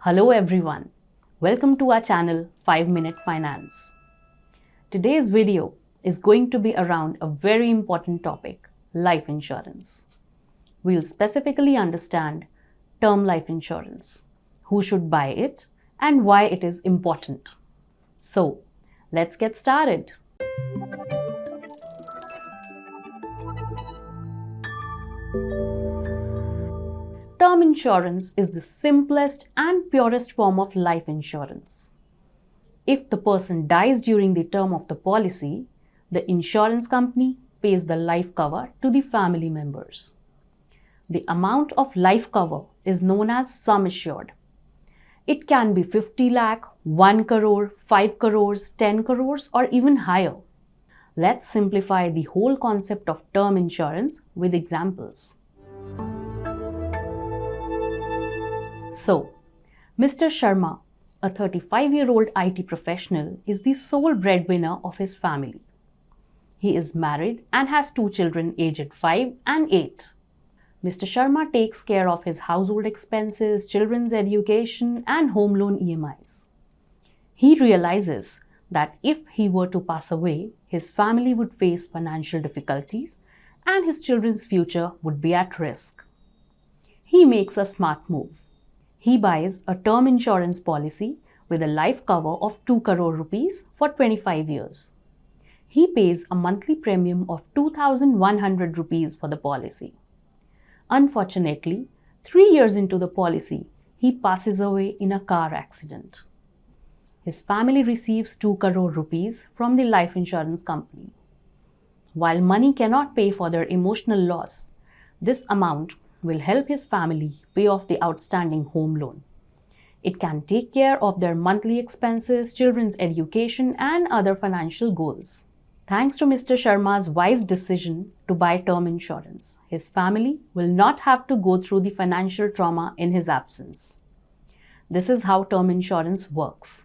Hello everyone, welcome to our channel 5 Minute Finance. Today's video is going to be around a very important topic, life insurance. We'll specifically understand term life insurance, who should buy it and why it is important. So, let's get started. Term insurance is the simplest and purest form of life insurance. If the person dies during the term of the policy, the insurance company pays the life cover to the family members. The amount of life cover is known as sum assured. It can be 50 lakh, 1 crore, 5 crores, 10 crores or even higher. Let's simplify the whole concept of term insurance with examples. So, Mr. Sharma, a 35-year-old IT professional, is the sole breadwinner of his family. He is married and has 2 children aged 5 and 8. Mr. Sharma takes care of his household expenses, children's education, and home loan EMIs. He realizes that if he were to pass away, his family would face financial difficulties and his children's future would be at risk. He makes a smart move. He buys a term insurance policy with a life cover of 2 crore rupees for 25 years. He pays a monthly premium of 2,100 rupees for the policy. Unfortunately, 3 years into the policy, he passes away in a car accident. His family receives 2 crore rupees from the life insurance company. While money cannot pay for their emotional loss, this amount will help his family pay off the outstanding home loan. It can take care of their monthly expenses, children's education, and other financial goals. Thanks to Mr. Sharma's wise decision to buy term insurance, his family will not have to go through the financial trauma in his absence. This is how term insurance works.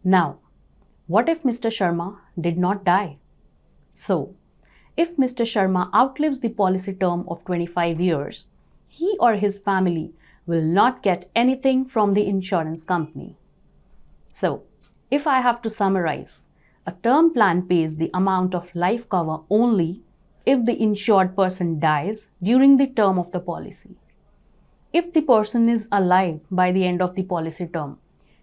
Now, what if Mr. Sharma did not die? So, if Mr. Sharma outlives the policy term of 25 years, he or his family will not get anything from the insurance company. So, if I have to summarize, a term plan pays the amount of life cover only if the insured person dies during the term of the policy. If the person is alive by the end of the policy term,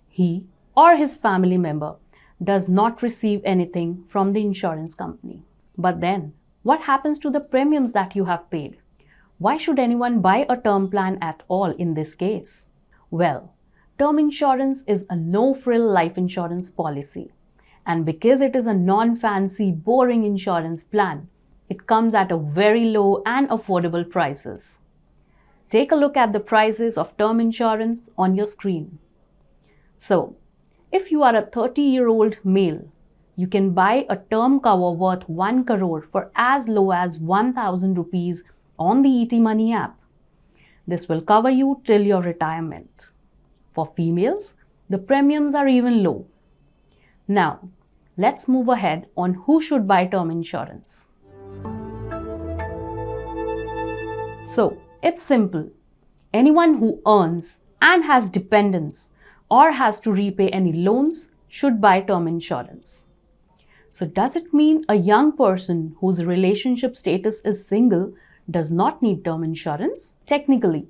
he or his family member does not receive anything from the insurance company. But then, what happens to the premiums that you have paid? Why should anyone buy a term plan at all in this case? Well, term insurance is a no-frill life insurance policy. And because it is a non-fancy, boring insurance plan, it comes at a very low and affordable prices. Take a look at the prices of term insurance on your screen. So, if you are a 30-year-old male, you can buy a term cover worth 1 crore for as low as 1,000 rupees on the ET Money app. This will cover you till your retirement. For females, the premiums are even low. Now, let's move ahead on who should buy term insurance. So, it's simple. Anyone who earns and has dependents or has to repay any loans should buy term insurance. So does it mean a young person whose relationship status is single does not need term insurance? Technically,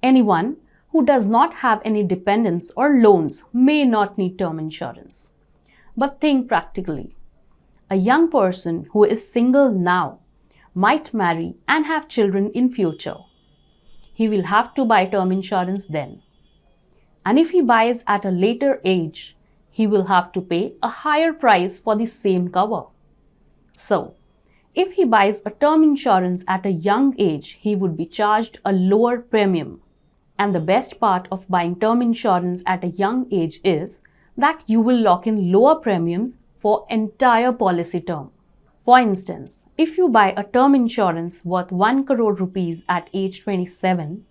anyone who does not have any dependents or loans may not need term insurance. But think practically. A young person who is single now might marry and have children in future. He will have to buy term insurance then. And if he buys at a later age, he will have to pay a higher price for the same cover. So, if he buys a term insurance at a young age, he would be charged a lower premium. And the best part of buying term insurance at a young age is that you will lock in lower premiums for entire policy term. For instance, if you buy a term insurance worth 1 crore rupees at age 27,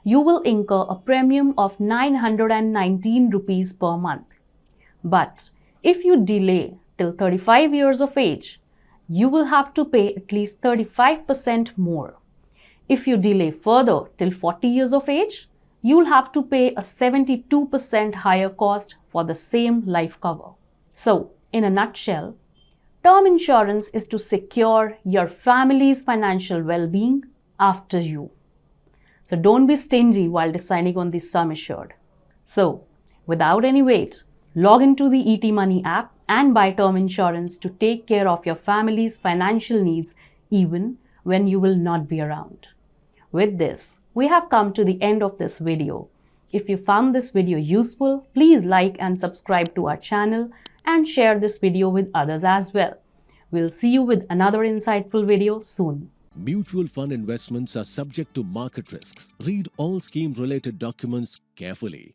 you will incur a premium of 919 rupees per month. But if you delay till 35 years of age, you will have to pay at least 35% more. If you delay further till 40 years of age, you'll have to pay a 72% higher cost for the same life cover. So, in a nutshell, term insurance is to secure your family's financial well-being after you. So don't be stingy while deciding on the sum assured. So, without any wait, log into the ET Money app and buy term insurance to take care of your family's financial needs even when you will not be around. With this, we have come to the end of this video. If you found this video useful, please like and subscribe to our channel and share this video with others as well. We'll see you with another insightful video soon. Mutual fund investments are subject to market risks. Read all scheme-related documents carefully.